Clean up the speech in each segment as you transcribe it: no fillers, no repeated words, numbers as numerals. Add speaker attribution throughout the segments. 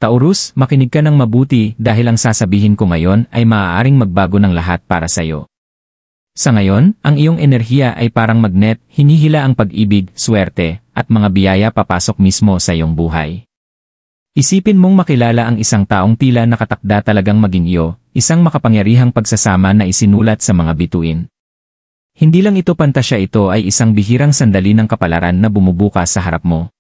Speaker 1: Taurus, makinig ka ng mabuti dahil ang sasabihin ko ngayon ay maaaring magbago ng lahat para sa'yo. Sa ngayon, ang iyong enerhiya ay parang magnet, hinihila ang pag-ibig, swerte, at mga biyaya papasok mismo sa iyong buhay. Isipin mong makilala ang isang taong tila nakatakda talagang maging iyo, isang makapangyarihang pagsasama na isinulat sa mga bituin. Hindi lang ito pantasya, ito ay isang bihirang sandali ng kapalaran na bumubukas sa harap mo.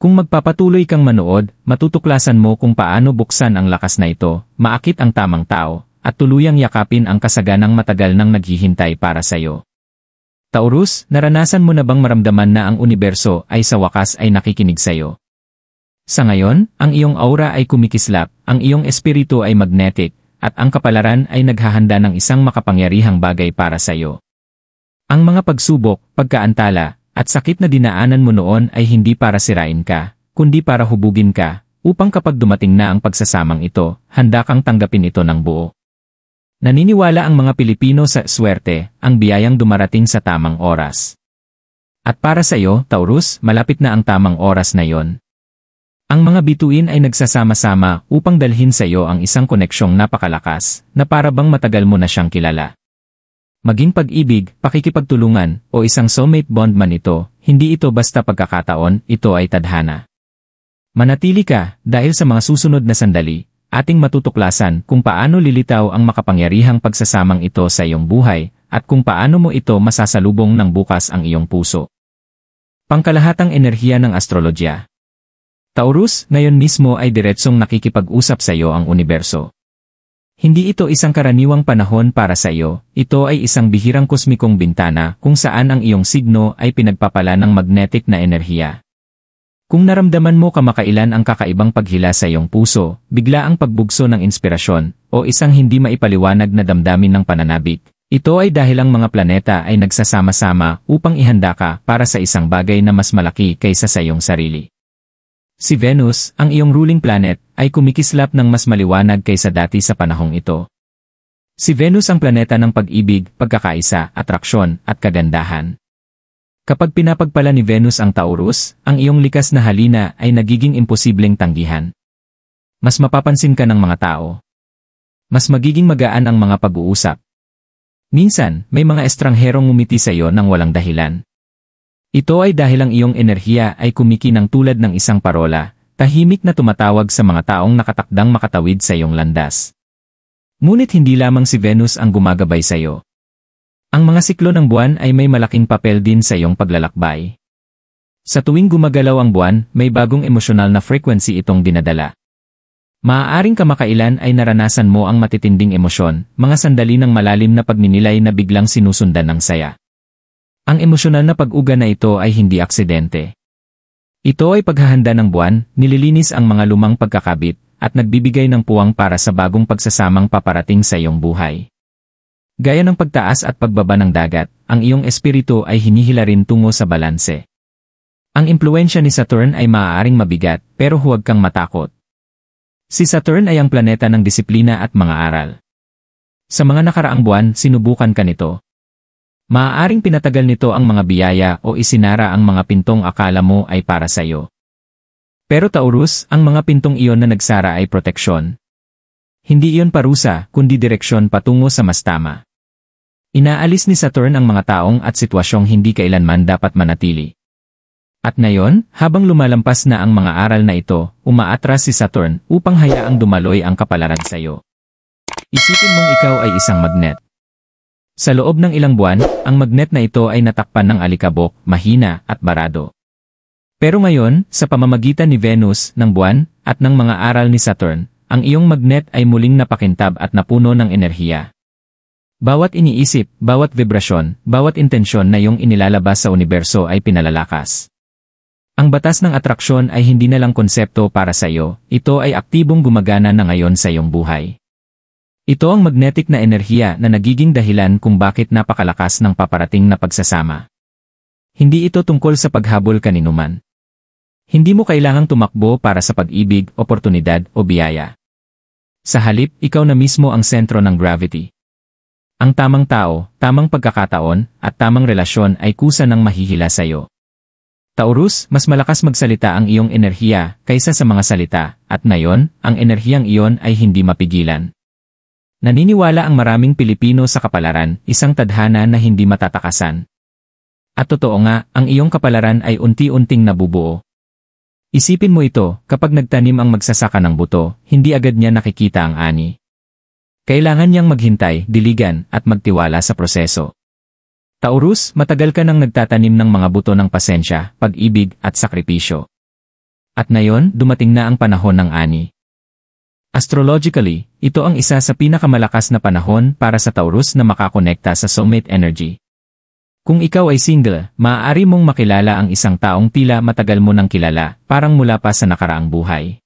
Speaker 1: Kung magpapatuloy kang manood, matutuklasan mo kung paano buksan ang lakas na ito, maakit ang tamang tao, at tuluyang yakapin ang kasaganang matagal nang naghihintay para sa'yo. Taurus, naranasan mo na bang maramdaman na ang universo ay sa wakas ay nakikinig sa'yo? Sa ngayon, ang iyong aura ay kumikislap, ang iyong espiritu ay magnetic, at ang kapalaran ay naghahanda ng isang makapangyarihang bagay para sa'yo. Ang mga pagsubok, pagkaantala, at sakit na dinaanan mo noon ay hindi para sirain ka, kundi para hubugin ka, upang kapag dumating na ang pagsasamang ito, handa kang tanggapin ito ng buo. Naniniwala ang mga Pilipino sa swerte, ang biyayang dumarating sa tamang oras. At para sa iyo, Taurus, malapit na ang tamang oras na yon. Ang mga bituin ay nagsasama-sama upang dalhin sa iyo ang isang koneksyong napakalakas, na para bang matagal mo na siyang kilala. Maging pag-ibig, pakikipagtulungan, o isang soulmate bond man ito, hindi ito basta pagkakataon, ito ay tadhana. Manatili ka, dahil sa mga susunod na sandali, ating matutuklasan kung paano lilitaw ang makapangyarihang pagsasamang ito sa iyong buhay, at kung paano mo ito masasalubong ng bukas ang iyong puso. Pangkalahatang enerhiya ng astrologya. Taurus, ngayon mismo ay diretsong nakikipag-usap sa iyo ang universo. Hindi ito isang karaniwang panahon para sa iyo, ito ay isang bihirang kosmikong bintana kung saan ang iyong signo ay pinagpapala ng magnetic na enerhiya. Kung naramdaman mo kamakailan ang kakaibang paghila sa iyong puso, bigla ang pagbugso ng inspirasyon, o isang hindi maipaliwanag na damdamin ng pananabik, ito ay dahil ang mga planeta ay nagsasama-sama upang ihanda ka para sa isang bagay na mas malaki kaysa sa iyong sarili. Si Venus, ang iyong ruling planet, ay kumikislap ng mas maliwanag kaysa dati sa panahong ito. Si Venus ang planeta ng pag-ibig, pagkakaisa, atraksyon, at kagandahan. Kapag pinapagpala ni Venus ang Taurus, ang iyong likas na halina ay nagiging imposibleng tanggihan. Mas mapapansin ka ng mga tao. Mas magiging magaan ang mga pag-uusap. Minsan, may mga estrangherong ngumiti sa iyo nang walang dahilan. Ito ay dahil ang iyong enerhiya ay kumikinang tulad ng isang parola, tahimik na tumatawag sa mga taong nakatakdang makatawid sa iyong landas. Ngunit hindi lamang si Venus ang gumagabay sa iyo. Ang mga siklo ng buwan ay may malaking papel din sa iyong paglalakbay. Sa tuwing gumagalaw ang buwan, may bagong emosyonal na frequency itong dinadala. Maaaring kamakailan ay naranasan mo ang matitinding emosyon, mga sandali ng malalim na pagninilay na biglang sinusundan ng saya. Ang emosyonal na pag-uga na ito ay hindi aksidente. Ito ay paghahanda ng buwan, nililinis ang mga lumang pagkakabit, at nagbibigay ng puwang para sa bagong pagsasamang paparating sa iyong buhay. Gaya ng pagtaas at pagbaba ng dagat, ang iyong espiritu ay hinihila rin tungo sa balanse. Ang impluwensya ni Saturn ay maaaring mabigat, pero huwag kang matakot. Si Saturn ay ang planeta ng disiplina at mga aral. Sa mga nakaraang buwan, sinubukan ka nito. Maaaring pinatagal nito ang mga biyaya o isinara ang mga pintong akala mo ay para sa iyo. Pero Taurus, ang mga pintong iyon na nagsara ay proteksyon. Hindi iyon parusa, kundi direksyon patungo sa mas tama. Inaalis ni Saturn ang mga taong at sitwasyong hindi kailanman dapat manatili. At ngayon, habang lumalampas na ang mga aral na ito, umaatras si Saturn upang hayaang dumaloy ang kapalaran sa iyo. Isipin mong ikaw ay isang magnet. Sa loob ng ilang buwan, ang magnet na ito ay natakpan ng alikabok, mahina, at barado. Pero ngayon, sa pamamagitan ni Venus, ng buwan, at ng mga aral ni Saturn, ang iyong magnet ay muling napakintab at napuno ng enerhiya. Bawat iniisip, bawat vibrasyon, bawat intensyon na iyong inilalabas sa universo ay pinalalakas. Ang batas ng atraksyon ay hindi na lang konsepto para sa iyo, ito ay aktibong gumagana na ngayon sa iyong buhay. Ito ang magnetic na enerhiya na nagiging dahilan kung bakit napakalakas ng paparating na pagsasama. Hindi ito tungkol sa paghabol kaninuman. Hindi mo kailangang tumakbo para sa pag-ibig, oportunidad o biyaya. Sa halip, ikaw na mismo ang sentro ng gravity. Ang tamang tao, tamang pagkakataon, at tamang relasyon ay kusa ng mahihila sa iyo. Taurus, mas malakas magsalita ang iyong enerhiya kaysa sa mga salita, at ngayon, ang enerhiyang iyon ay hindi mapigilan. Naniniwala ang maraming Pilipino sa kapalaran, isang tadhana na hindi matatakasan. At totoo nga, ang iyong kapalaran ay unti-unting nabubuo. Isipin mo ito, kapag nagtanim ang magsasaka ng buto, hindi agad niya nakikita ang ani. Kailangan niyang maghintay, diligan, at magtiwala sa proseso. Taurus, matagal ka nang nagtatanim ng mga buto ng pasensya, pag-ibig, at sakripisyo. At ngayon, dumating na ang panahon ng ani. Astrologically, ito ang isa sa pinakamalakas na panahon para sa Taurus na makakonekta sa soulmate energy. Kung ikaw ay single, maaari mong makilala ang isang taong tila matagal mo nang kilala, parang mula pa sa nakaraang buhay.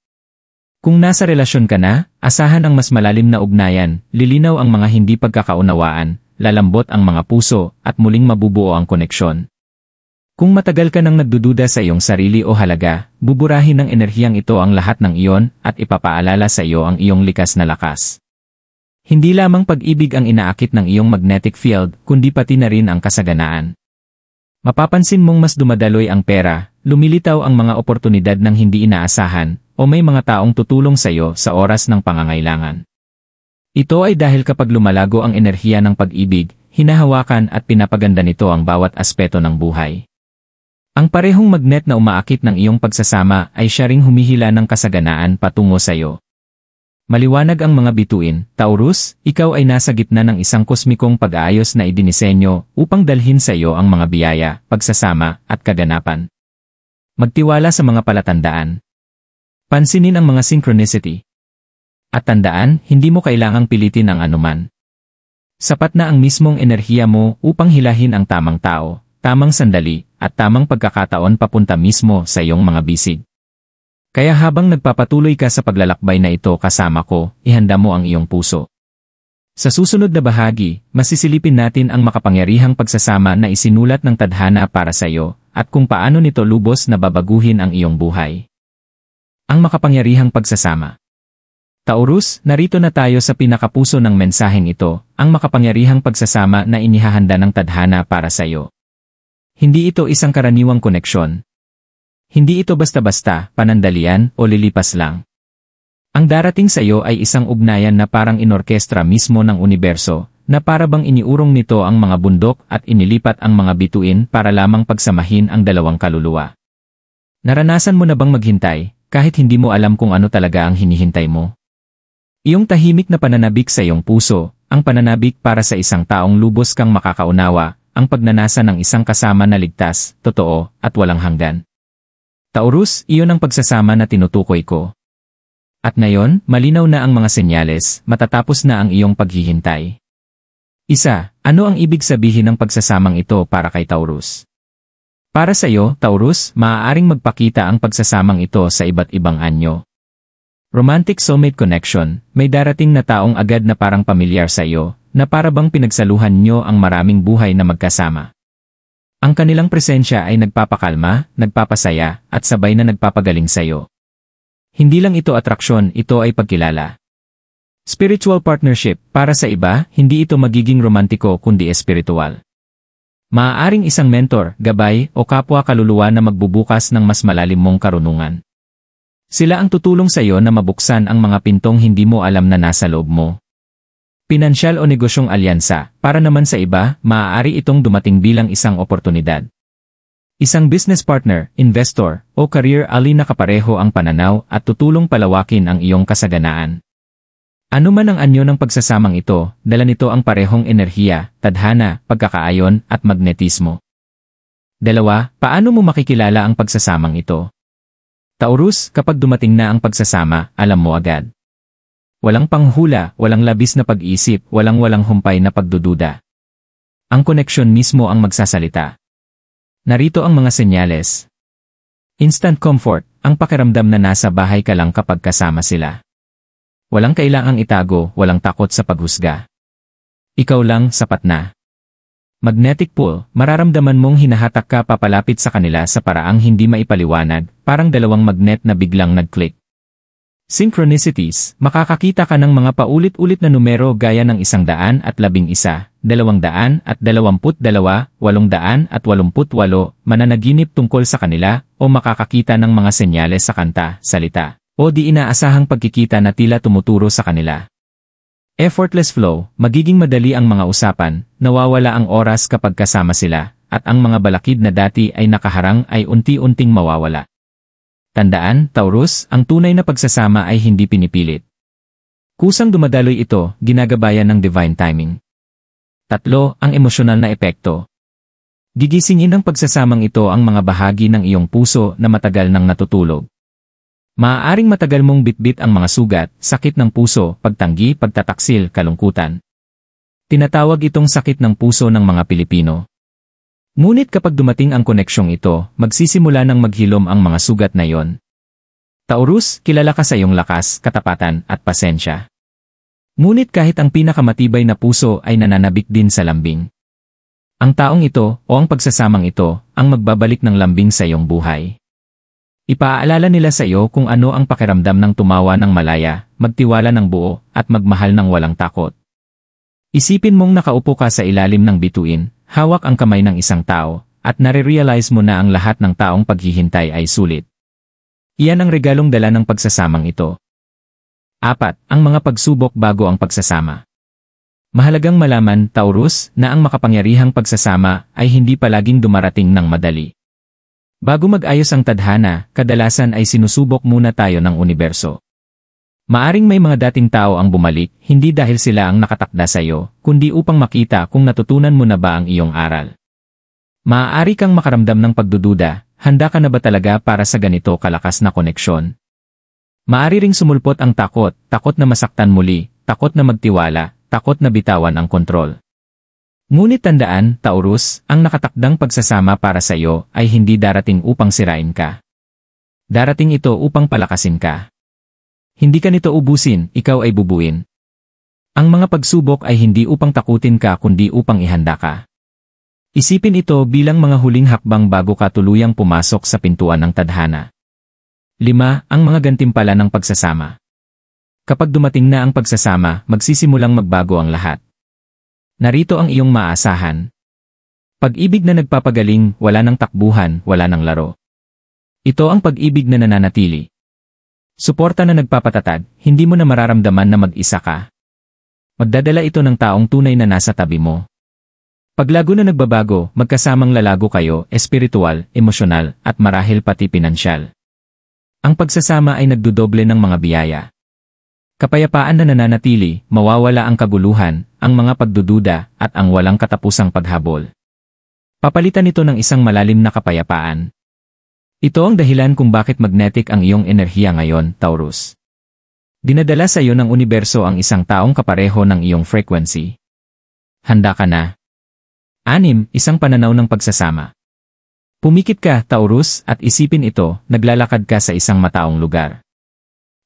Speaker 1: Kung nasa relasyon ka na, asahan ang mas malalim na ugnayan, lilinaw ang mga hindi pagkakaunawaan, lalambot ang mga puso, at muling mabubuo ang koneksyon. Kung matagal ka nang nagdududa sa iyong sarili o halaga, buburahin ng enerhiyang ito ang lahat ng iyon at ipapaalala sa iyo ang iyong likas na lakas. Hindi lamang pag-ibig ang inaakit ng iyong magnetic field, kundi pati na rin ang kasaganaan. Mapapansin mong mas dumadaloy ang pera, lumilitaw ang mga oportunidad ng hindi inaasahan, o may mga taong tutulong sa iyo sa oras ng pangangailangan. Ito ay dahil kapag lumalago ang enerhiya ng pag-ibig, hinahawakan at pinapaganda nito ang bawat aspeto ng buhay. Ang parehong magnet na umaakit ng iyong pagsasama ay siya ring humihila ng kasaganaan patungo sa iyo. Maliwanag ang mga bituin, Taurus, ikaw ay nasa gitna ng isang kosmikong pag-aayos na idinisenyo upang dalhin sa iyo ang mga biyaya, pagsasama, at kaganapan. Magtiwala sa mga palatandaan. Pansinin ang mga synchronicity. At tandaan, hindi mo kailangang pilitin ang anuman. Sapat na ang mismong enerhiya mo upang hilahin ang tamang tao, tamang sandali, at tamang pagkakataon papunta mismo sa iyong mga bisig. Kaya habang nagpapatuloy ka sa paglalakbay na ito kasama ko, ihanda mo ang iyong puso. Sa susunod na bahagi, masisilipin natin ang makapangyarihang pagsasama na isinulat ng tadhana para sa iyo, at kung paano nito lubos na babaguhin ang iyong buhay. Ang makapangyarihang pagsasama. Taurus, narito na tayo sa pinakapuso ng mensaheng ito, ang makapangyarihang pagsasama na inihahanda ng tadhana para sa iyo. Hindi ito isang karaniwang koneksyon. Hindi ito basta-basta, panandalian, o lilipas lang. Ang darating sa iyo ay isang ugnayan na parang inorkestra mismo ng universo, na para bang iniurong nito ang mga bundok at inilipat ang mga bituin para lamang pagsamahin ang dalawang kaluluwa. Naranasan mo na bang maghintay, kahit hindi mo alam kung ano talaga ang hinihintay mo? Iyong tahimik na pananabik sa iyong puso, ang pananabik para sa isang taong lubos kang makakaunawa, ang pagnanasa ng isang kasama na ligtas, totoo, at walang hanggan. Taurus, iyon ang pagsasama na tinutukoy ko. At ngayon, malinaw na ang mga senyales, matatapos na ang iyong paghihintay. Isa, ano ang ibig sabihin ng pagsasamang ito para kay Taurus? Para sa iyo, Taurus, maaaring magpakita ang pagsasamang ito sa iba't ibang anyo. Romantic soulmate connection, may darating na taong agad na parang pamilyar sa iyo, na para bang pinagsaluhan nyo ang maraming buhay na magkasama. Ang kanilang presensya ay nagpapakalma, nagpapasaya, at sabay na nagpapagaling sa iyo. Hindi lang ito atraksyon, ito ay pagkilala. Spiritual partnership, para sa iba, hindi ito magiging romantiko kundi espiritual. Maaaring isang mentor, gabay, o kapwa kaluluwa na magbubukas ng mas malalim mong karunungan. Sila ang tutulong sa iyo na mabuksan ang mga pintong hindi mo alam na nasa loob mo. Pinansyal o negosyong alyansa, para naman sa iba, maaari itong dumating bilang isang oportunidad. Isang business partner, investor, o career ally na kapareho ang pananaw at tutulong palawakin ang iyong kasaganaan. Ano man ang anyo ng pagsasamang ito, dala nito ang parehong enerhiya, tadhana, pagkakaayon, at magnetismo. Dalawa, paano mo makikilala ang pagsasamang ito? Taurus, kapag dumating na ang pagsasama, alam mo agad. Walang panghula, walang labis na pag-iisip, walang humpay na pagdududa. Ang koneksyon mismo ang magsasalita. Narito ang mga senyales. Instant comfort, ang pakiramdam na nasa bahay ka lang kapag kasama sila. Walang kailangang itago, walang takot sa paghusga. Ikaw lang, sapat na. Magnetic pull, mararamdaman mong hinahatak ka papalapit sa kanila sa paraang hindi maipaliwanag, parang dalawang magnet na biglang nag-click. Synchronicities, makakakita ka ng mga paulit-ulit na numero gaya ng 111, 222, 828, mananaginip tungkol sa kanila, o makakakita ng mga senyales sa kanta, salita, o di inaasahang pagkikita na tila tumuturo sa kanila. Effortless flow, magiging madali ang mga usapan, nawawala ang oras kapag kasama sila, at ang mga balakid na dati ay nakaharang ay unti-unting mawawala. Tandaan, Taurus, ang tunay na pagsasama ay hindi pinipilit. Kusang dumadaloy ito, ginagabayan ng divine timing. 3. Ang emosyonal na epekto. Gigisingin ng pagsasamang ito ang mga bahagi ng iyong puso na matagal nang natutulog. Maaaring matagal mong bitbit ang mga sugat, sakit ng puso, pagtanggi, pagtataksil, kalungkutan. Tinatawag itong sakit ng puso ng mga Pilipino. Ngunit kapag dumating ang koneksyong ito, magsisimula ng maghilom ang mga sugat na iyon. Taurus, kilala ka sa iyong lakas, katapatan, at pasensya. Ngunit kahit ang pinakamatibay na puso ay nananabik din sa lambing. Ang taong ito, o ang pagsasamang ito, ang magbabalik ng lambing sa iyong buhay. Ipaalala nila sa iyo kung ano ang pakiramdam ng tumawa ng malaya, magtiwala ng buo, at magmahal ng walang takot. Isipin mong nakaupo ka sa ilalim ng bituin, hawak ang kamay ng isang tao, at nare-realize mo na ang lahat ng taong paghihintay ay sulit. Iyan ang regalong dala ng pagsasamang ito. 4. Ang mga pagsubok bago ang pagsasama. Mahalagang malaman, Taurus, na ang makapangyarihang pagsasama ay hindi palaging dumarating ng madali. Bago mag-ayos ang tadhana, kadalasan ay sinusubok muna tayo ng universo. Maaring may mga dating tao ang bumalik, hindi dahil sila ang nakatakda sa iyo, kundi upang makita kung natutunan mo na ba ang iyong aral. Maaari kang makaramdam ng pagdududa, handa ka na ba talaga para sa ganito kalakas na koneksyon? Maaari ring sumulpot ang takot, takot na masaktan muli, takot na magtiwala, takot na bitawan ang kontrol. Ngunit tandaan, Taurus, ang nakatakdang pagsasama para sa iyo ay hindi darating upang sirain ka. Darating ito upang palakasin ka. Hindi ka nito ubusin, ikaw ay bubuin. Ang mga pagsubok ay hindi upang takutin ka kundi upang ihanda ka. Isipin ito bilang mga huling hakbang bago ka tuluyang pumasok sa pintuan ng tadhana. 5. Ang mga gantimpala ng pagsasama. Kapag dumating na ang pagsasama, magsisimulang magbago ang lahat. Narito ang iyong maasahan. Pag-ibig na nagpapagaling, wala ng takbuhan, wala ng laro. Ito ang pag-ibig na nananatili. Suporta na nagpapatatag, hindi mo na mararamdaman na mag-isa ka. Magdadala ito ng taong tunay na nasa tabi mo. Paglago na nagbabago, magkasamang lalago kayo, espiritual, emosyonal, at marahil pati pinansyal. Ang pagsasama ay nagdudoble ng mga biyaya. Kapayapaan na nananatili, mawawala ang kaguluhan, ang mga pagdududa, at ang walang katapusang paghabol. Papalitan ito ng isang malalim na kapayapaan. Ito ang dahilan kung bakit magnetic ang iyong enerhiya ngayon, Taurus. Dinadala sa iyo ng universo ang isang taong kapareho ng iyong frequency. Handa ka na. 6. Isang pananaw ng pagsasama. Pumikit ka, Taurus, at isipin ito, naglalakad ka sa isang mataong lugar.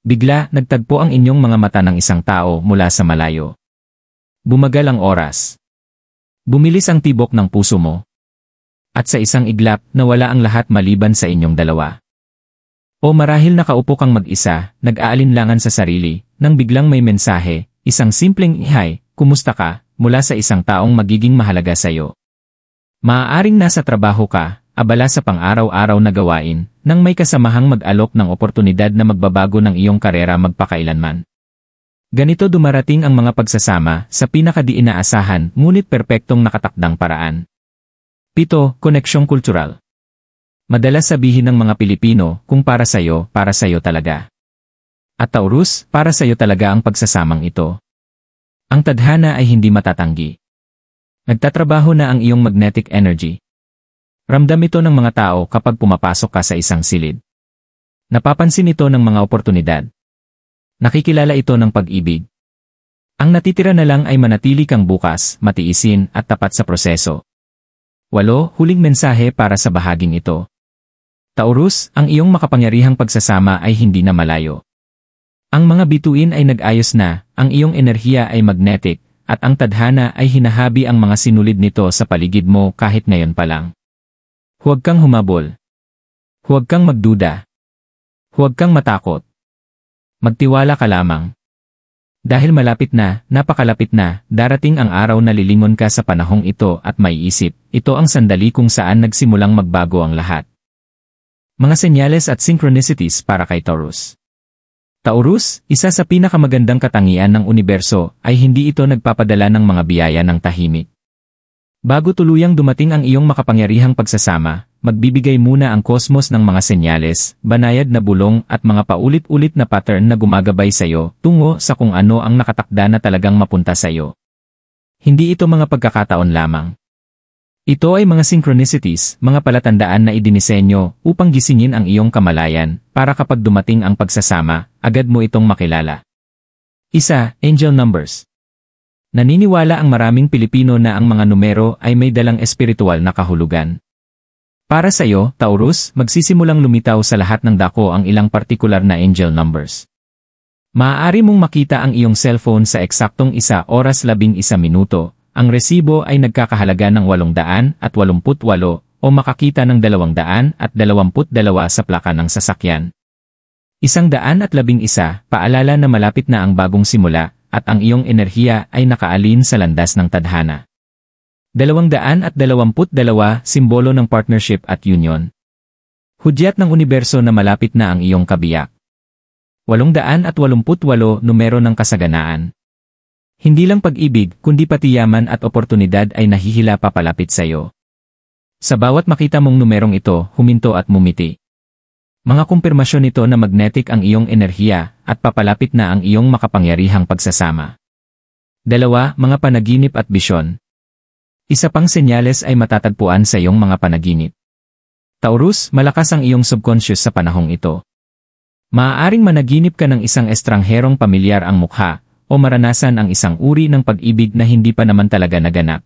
Speaker 1: Bigla, nagtagpo ang inyong mga mata ng isang tao mula sa malayo. Bumagal ang oras. Bumilis ang tibok ng puso mo. At sa isang iglap, nawala ang lahat maliban sa inyong dalawa. O marahil nakaupo kang mag-isa, nag-aalinlangan sa sarili, nang biglang may mensahe, isang simpleng "Hi, kumusta ka?" mula sa isang taong magiging mahalaga sa iyo. Maaaring nasa trabaho ka, abala sa pang-araw-araw na gawain, nang may kasamahang mag-alok ng oportunidad na magbabago ng iyong karera magpakailanman. Ganito dumarating ang mga pagsasama sa pinakadi-inaasahan ngunit perpektong nakatakdang paraan. 7. Koneksyong kultural. Madalas sabihin ng mga Pilipino, kung para sa'yo talaga. At Taurus, para sa'yo talaga ang pagsasamang ito. Ang tadhana ay hindi matatanggi. Nagtatrabaho na ang iyong magnetic energy. Ramdam ito ng mga tao kapag pumapasok ka sa isang silid. Napapansin ito ng mga oportunidad. Nakikilala ito ng pag-ibig. Ang natitira na lang ay manatili kang bukas, matiisin, at tapat sa proseso. 8. Huling mensahe para sa bahaging ito. Taurus, ang iyong makapangyarihang pagsasama ay hindi na malayo. Ang mga bituin ay nag-ayos na, ang iyong enerhiya ay magnetic, at ang tadhana ay hinahabi ang mga sinulid nito sa paligid mo kahit ngayon pa lang. Huwag kang humabol. Huwag kang magduda. Huwag kang matakot. Magtiwala ka lamang. Dahil malapit na, napakalapit na, darating ang araw na lilingon ka sa panahong ito at maiisip, ito ang sandali kung saan nagsimulang magbago ang lahat. Mga senyales at synchronicities para kay Taurus. Taurus, isa sa pinakamagandang katangian ng universo ay hindi ito nagpapadala ng mga biyaya ng tahimik. Bago tuluyang dumating ang iyong makapangyarihang pagsasama, magbibigay muna ang kosmos ng mga senyales, banayad na bulong at mga paulit-ulit na pattern na gumagabay sa iyo tungo sa kung ano ang nakatakda na talagang mapunta sa iyo. Hindi ito mga pagkakataon lamang. Ito ay mga synchronicities, mga palatandaan na idinisenyo upang gisingin ang iyong kamalayan para kapag dumating ang pagsasama, agad mo itong makilala. 1. Angel Numbers. Naniniwala ang maraming Pilipino na ang mga numero ay may dalang espiritual na kahulugan. Para sa iyo, Taurus, magsisimulang lumitaw sa lahat ng dako ang ilang partikular na angel numbers. Maaari mong makita ang iyong cellphone sa eksaktong 1 oras 11 minuto, ang resibo ay nagkakahalaga ng 888 o makakita ng 222 sa plaka ng sasakyan. 111, paalala na malapit na ang bagong simula, at ang iyong enerhiya ay nakaalin sa landas ng tadhana. 222, simbolo ng partnership at union. Hudyat ng universo na malapit na ang iyong kabiyak. 888, numero ng kasaganaan. Hindi lang pag-ibig, kundi pati yaman at oportunidad ay nahihila papalapit sa iyo. Sa bawat makita mong numerong ito, huminto at mumiti. Mga kumpirmasyon nito na magnetic ang iyong enerhiya at papalapit na ang iyong makapangyarihang pagsasama. 2. Mga panaginip at bisyon. Isa pang senyales ay matatagpuan sa iyong mga panaginip. Taurus, malakas ang iyong subconscious sa panahong ito. Maaaring managinip ka ng isang estrangherong pamilyar ang mukha o maranasan ang isang uri ng pag-ibig na hindi pa naman talaga naganap.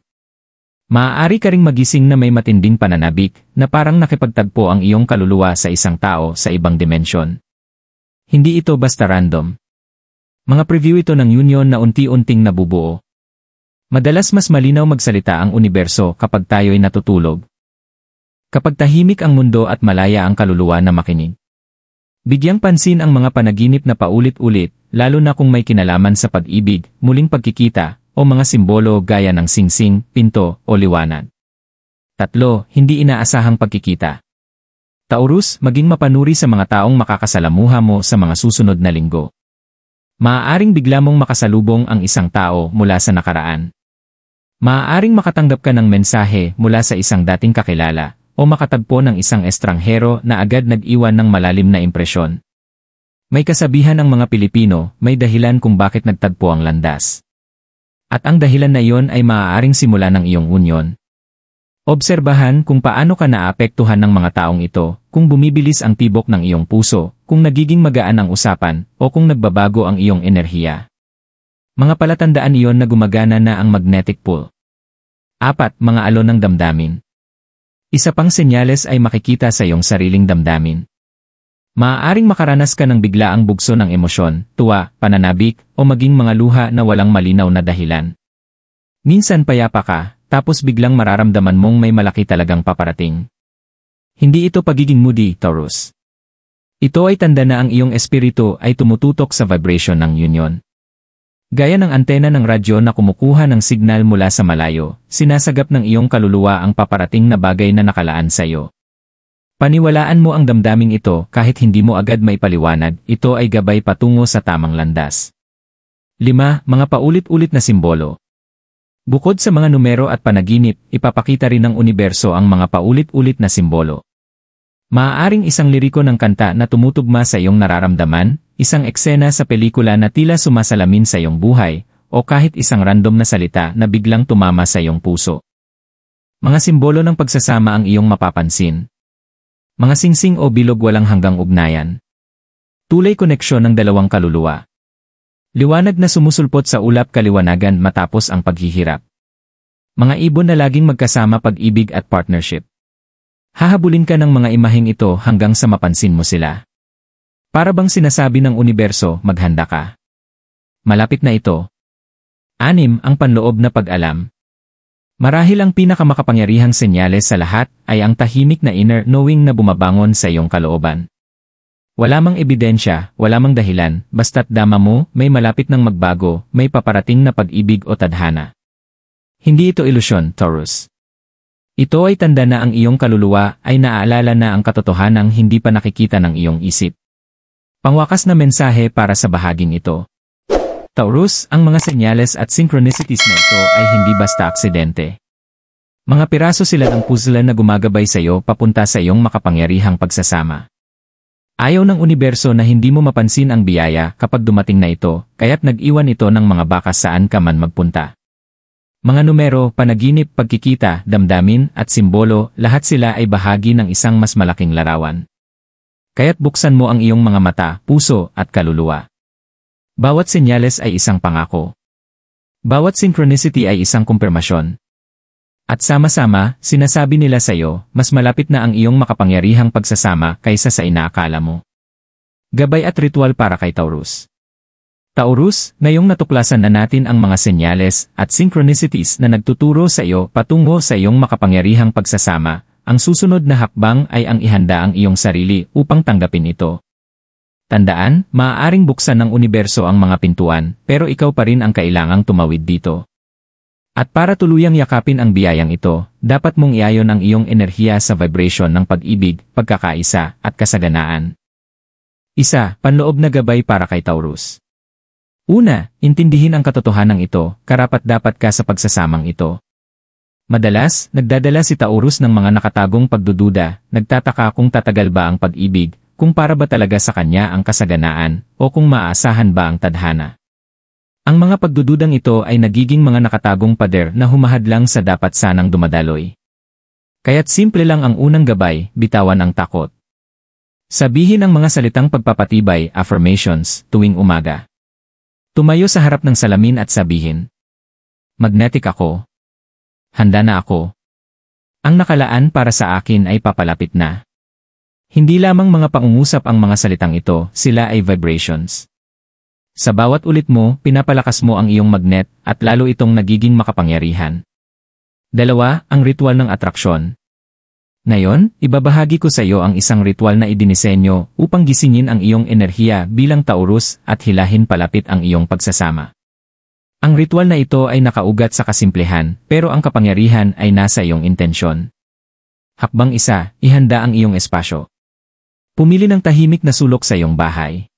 Speaker 1: Maaari ka ring magising na may matinding pananabik na parang nakipagtagpo ang iyong kaluluwa sa isang tao sa ibang dimensyon. Hindi ito basta random. Mga preview ito ng union na unti-unting nabubuo. Madalas mas malinaw magsalita ang universo kapag tayo'y natutulog. Kapag tahimik ang mundo at malaya ang kaluluwa na makinig. Bigyang pansin ang mga panaginip na paulit-ulit, lalo na kung may kinalaman sa pag-ibig, muling pagkikita, o mga simbolo gaya ng singsing, pinto, o liwanag. 3. Hindi inaasahang pagkikita. Taurus, maging mapanuri sa mga taong makakasalamuha mo sa mga susunod na linggo. Maaaring bigla mong makasalubong ang isang tao mula sa nakaraan. Maaaring makatanggap ka ng mensahe mula sa isang dating kakilala, o makatagpo ng isang estranghero na agad nag-iwan ng malalim na impresyon. May kasabihan ang mga Pilipino, may dahilan kung bakit nagtagpo ang landas. At ang dahilan na iyon ay maaaring simula ng iyong union. Obserbahan kung paano ka naapektuhan ng mga taong ito, kung bumibilis ang tibok ng iyong puso, kung nagiging magaan ang usapan, o kung nagbabago ang iyong enerhiya. Mga palatandaan iyon na gumagana na ang magnetic pull. 4. Mga alon ng damdamin. Isa pang senyales ay makikita sa iyong sariling damdamin. Maaaring makaranas ka ng biglaang bugso ng emosyon, tuwa, pananabik, o maging mga luha na walang malinaw na dahilan. Minsan payapa ka, tapos biglang mararamdaman mong may malaki talagang paparating. Hindi ito pagiging moody, Taurus. Ito ay tanda na ang iyong espiritu ay tumututok sa vibration ng union. Gaya ng antena ng radyo na kumukuha ng signal mula sa malayo, sinasagap ng iyong kaluluwa ang paparating na bagay na nakalaan sa iyo. Paniwalaan mo ang damdaming ito kahit hindi mo agad maipaliwanag, ito ay gabay patungo sa tamang landas. 5. Mga paulit-ulit na simbolo. Bukod sa mga numero at panaginip, ipapakita rin ng universo ang mga paulit-ulit na simbolo. Maaaring isang liriko ng kanta na tumutugma sa iyong nararamdaman, isang eksena sa pelikula na tila sumasalamin sa iyong buhay, o kahit isang random na salita na biglang tumama sa iyong puso. Mga simbolo ng pagsasama ang iyong mapapansin. Mga singsing o bilog walang hanggang ugnayan. Tulay koneksyon ng dalawang kaluluwa. Liwanag na sumusulpot sa ulap kaliwanagan matapos ang paghihirap. Mga ibon na laging magkasama pag-ibig at partnership. Hahabulin ka ng mga imaheng ito hanggang sa mapansin mo sila. Para bang sinasabi ng universo, maghanda ka. Malapit na ito. 6. Ang panloob na pag-alam. Marahil ang pinakamakapangyarihang senyales sa lahat ay ang tahimik na inner knowing na bumabangon sa iyong kalooban. Wala mang ebidensya, wala mang dahilan, basta't dama mo, may malapit ng magbago, may paparating na pag-ibig o tadhana. Hindi ito ilusyon, Taurus. Ito ay tanda na ang iyong kaluluwa ay naaalala na ang katotohanang hindi pa nakikita ng iyong isip. Pangwakas na mensahe para sa bahaging ito. Taurus, ang mga senyales at synchronicities na ito ay hindi basta aksidente. Mga piraso sila ng puzzle na gumagabay sa iyo papunta sa iyong makapangyarihang pagsasama. Ayaw ng universo na hindi mo mapansin ang biyaya kapag dumating na ito, kaya't nag-iwan ito ng mga bakas saan ka man magpunta. Mga numero, panaginip, pagkikita, damdamin, at simbolo, lahat sila ay bahagi ng isang mas malaking larawan. Kaya't buksan mo ang iyong mga mata, puso, at kaluluwa. Bawat senyales ay isang pangako. Bawat synchronicity ay isang kumpirmasyon. At sama-sama, sinasabi nila sa iyo, mas malapit na ang iyong makapangyarihang pagsasama kaysa sa inaakala mo. Gabay at ritual para kay Taurus. Taurus, ngayong natuklasan na natin ang mga senyales at synchronicities na nagtuturo sa iyo patungo sa iyong makapangyarihang pagsasama, ang susunod na hakbang ay ang ihanda ang iyong sarili upang tanggapin ito. Tandaan, maaaring buksan ng universo ang mga pintuan, pero ikaw pa rin ang kailangang tumawid dito. At para tuluyang yakapin ang biyayang ito, dapat mong iayon ang iyong enerhiya sa vibration ng pag-ibig, pagkakaisa, at kasaganaan. Isa, panloob na gabay para kay Taurus. Una, intindihin ang katotohanan ito, karapat-dapat ka sa pagsasamang ito. Madalas, nagdadala si Taurus ng mga nakatagong pagdududa, nagtataka kung tatagal ba ang pag-ibig, kung para ba talaga sa kanya ang kasaganaan, o kung maaasahan ba ang tadhana. Ang mga pagdududang ito ay nagiging mga nakatagong pader na humahadlang sa dapat sanang dumadaloy. Kaya't simple lang ang unang gabay, bitawan ang takot. Sabihin ang mga salitang pagpapatibay, affirmations, tuwing umaga. Tumayo sa harap ng salamin at sabihin, magnetic ako. Handa na ako. Ang nakalaan para sa akin ay papalapit na. Hindi lamang mga pangungusap ang mga salitang ito, sila ay vibrations. Sa bawat ulit mo, pinapalakas mo ang iyong magnet at lalo itong nagiging makapangyarihan. Dalawa, ang ritual ng atraksyon. Ngayon, ibabahagi ko sa iyo ang isang ritual na idinisenyo upang gisingin ang iyong enerhiya bilang Taurus at hilahin palapit ang iyong pagsasama. Ang ritual na ito ay nakaugat sa kasimplehan, pero ang kapangyarihan ay nasa iyong intensyon. Hakbang isa, ihanda ang iyong espasyo. Pumili ng tahimik na sulok sa iyong bahay.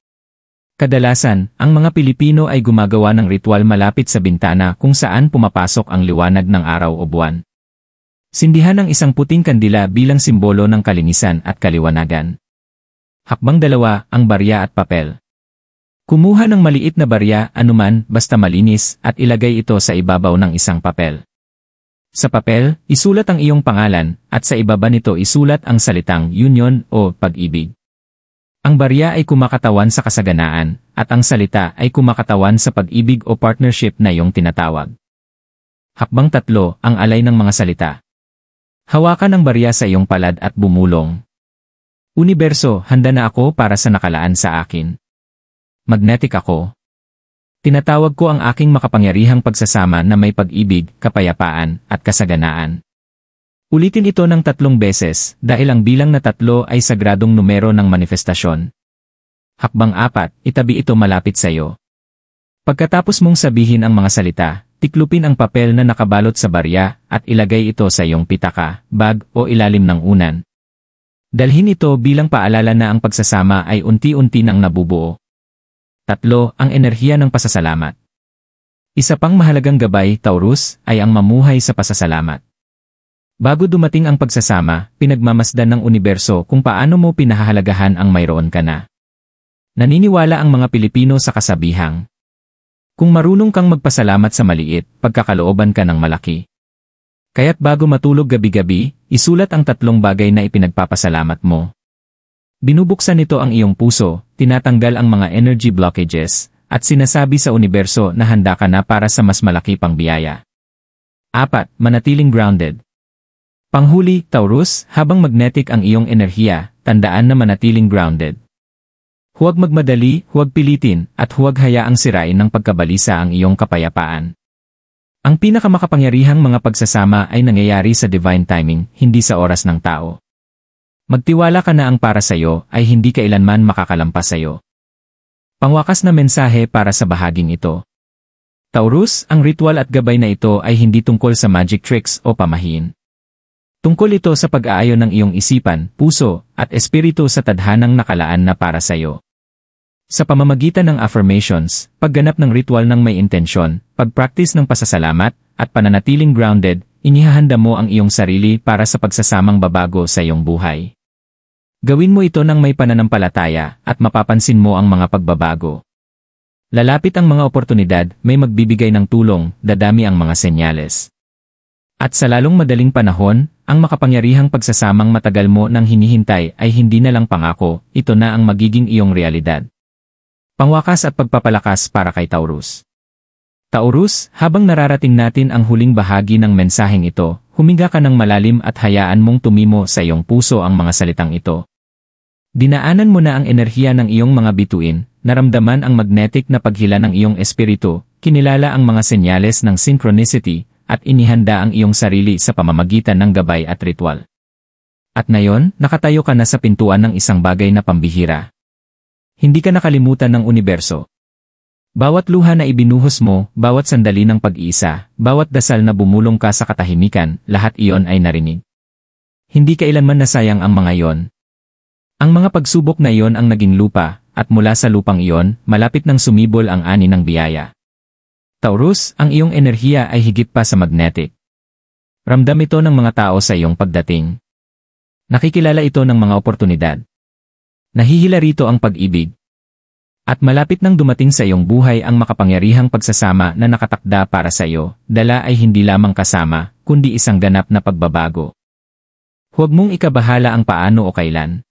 Speaker 1: Kadalasan, ang mga Pilipino ay gumagawa ng ritual malapit sa bintana kung saan pumapasok ang liwanag ng araw o buwan. Sindihan ang isang puting kandila bilang simbolo ng kalinisan at kaliwanagan. Hakbang dalawa, ang barya at papel. Kumuha ng maliit na barya, anuman, basta malinis, at ilagay ito sa ibabaw ng isang papel. Sa papel, isulat ang iyong pangalan, at sa ibaba nito isulat ang salitang union o pag-ibig. Ang barya ay kumakatawan sa kasaganaan, at ang salita ay kumakatawan sa pag-ibig o partnership na iyong tinatawag. Hakbang tatlo, ang alay ng mga salita. Hawakan ang barya sa iyong palad at bumulong. Universo, handa na ako para sa nakalaan sa akin. Magnetic ako. Tinatawag ko ang aking makapangyarihang pagsasama na may pag-ibig, kapayapaan, at kasaganaan. Ulitin ito ng 3 beses dahil ang bilang na 3 ay sagradong numero ng manifestasyon. Hakbang 4, itabi ito malapit sa iyo. Pagkatapos mong sabihin ang mga salita, tiklupin ang papel na nakabalot sa barya at ilagay ito sa iyong pitaka, bag o ilalim ng unan. Dalhin ito bilang paalala na ang pagsasama ay unti-unti nang nabubuo. 3, ang enerhiya ng pasasalamat. Isa pang mahalagang gabay, Taurus, ay ang mamuhay sa pasasalamat. Bago dumating ang pagsasama, pinagmamasdan ng universo kung paano mo pinahahalagahan ang mayroon ka na. Naniniwala ang mga Pilipino sa kasabihang, kung marunong kang magpasalamat sa maliit, pagkakalooban ka ng malaki. Kaya't bago matulog gabi-gabi, isulat ang 3 bagay na ipinagpapasalamat mo. Binubuksan nito ang iyong puso, tinatanggal ang mga energy blockages, at sinasabi sa universo na handa ka na para sa mas malaki pang biyaya. 4, manatiling grounded. Panghuli, Taurus, habang magnetic ang iyong enerhiya, tandaan na manatiling grounded. Huwag magmadali, huwag pilitin, at huwag hayaang sirain ng pagkabalisa ang iyong kapayapaan. Ang pinakamakapangyarihang mga pagsasama ay nangyayari sa divine timing, hindi sa oras ng tao. Magtiwala ka na ang para sa'yo ay hindi kailanman makakalampas sa'yo. Pangwakas na mensahe para sa bahaging ito. Taurus, ang ritual at gabay na ito ay hindi tungkol sa magic tricks o pamahiin. Tungkol ito sa pag-aayon ng iyong isipan, puso, at espiritu sa tadhanang nakalaan na para sa'yo. Sa pamamagitan ng affirmations, pagganap ng ritual ng may intensyon, pag-practice ng pasasalamat, at pananatiling grounded, inihahanda mo ang iyong sarili para sa pagsasamang babago sa iyong buhay. Gawin mo ito ng may pananampalataya at mapapansin mo ang mga pagbabago. Lalapit ang mga oportunidad, may magbibigay ng tulong, dadami ang mga senyales. At sa lalong madaling panahon, ang makapangyarihang pagsasamang matagal mo nang hinihintay ay hindi na lang pangako, ito na ang magiging iyong realidad. Pangwakas at pagpapalakas para kay Taurus. Taurus, habang nararating natin ang huling bahagi ng mensaheng ito, huminga ka ng malalim at hayaan mong tumimo sa iyong puso ang mga salitang ito. Dinaanan mo na ang enerhiya ng iyong mga bituin, naramdaman ang magnetic na paghila ng iyong espiritu, kinilala ang mga senyales ng synchronicity, at inihanda ang iyong sarili sa pamamagitan ng gabay at ritual. At ngayon, nakatayo ka na sa pintuan ng isang bagay na pambihira. Hindi ka nakalimutan ng universo. Bawat luha na ibinuhos mo, bawat sandali ng pag-iisa, bawat dasal na bumulong ka sa katahimikan, lahat iyon ay narinig. Hindi kailanman nasayang ang mga iyon. Ang mga pagsubok na iyon ang naging lupa, at mula sa lupang iyon, malapit nang sumibol ang ani ng biyaya. Taurus, ang iyong enerhiya ay higit pa sa magnetic. Ramdam ito ng mga tao sa iyong pagdating. Nakikilala ito ng mga oportunidad. Nahihila rito ang pag-ibig. At malapit nang dumating sa iyong buhay ang makapangyarihang pagsasama na nakatakda para sa iyo, dala ay hindi lamang kasama, kundi isang ganap na pagbabago. Huwag mong ikabahala ang paano o kailan.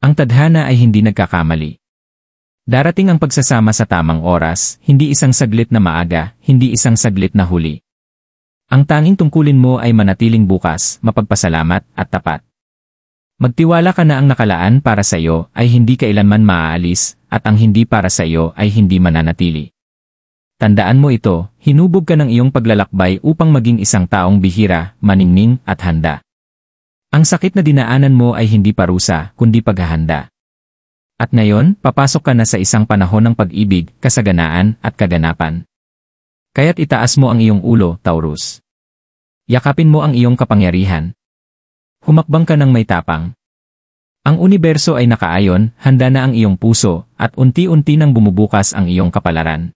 Speaker 1: Ang tadhana ay hindi nagkakamali. Darating ang pagsasama sa tamang oras, hindi isang saglit na maaga, hindi isang saglit na huli. Ang tanging tungkulin mo ay manatiling bukas, mapagpasalamat, at tapat. Magtiwala ka na ang nakalaan para sa iyo ay hindi kailanman maaalis, at ang hindi para sa iyo ay hindi mananatili. Tandaan mo ito, hinubog ka ng iyong paglalakbay upang maging isang taong bihira, maningning, at handa. Ang sakit na dinaanan mo ay hindi parusa, kundi paghahanda. At ngayon, papasok ka na sa isang panahon ng pag-ibig, kasaganaan, at kaganapan. Kaya't itaas mo ang iyong ulo, Taurus. Yakapin mo ang iyong kapangyarihan. Humakbang ka ng may tapang. Ang universo ay nakaayon, handa na ang iyong puso, at unti-unti nang bumubukas ang iyong kapalaran.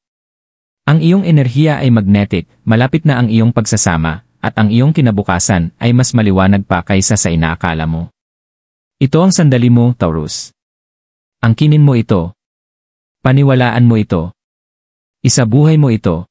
Speaker 1: Ang iyong enerhiya ay magnetic, malapit na ang iyong pagsasama, at ang iyong kinabukasan ay mas maliwanag pa kaysa sa inaakala mo. Ito ang sandali mo, Taurus. Angkinin mo ito. Paniwalaan mo ito. Isabuhay mo ito.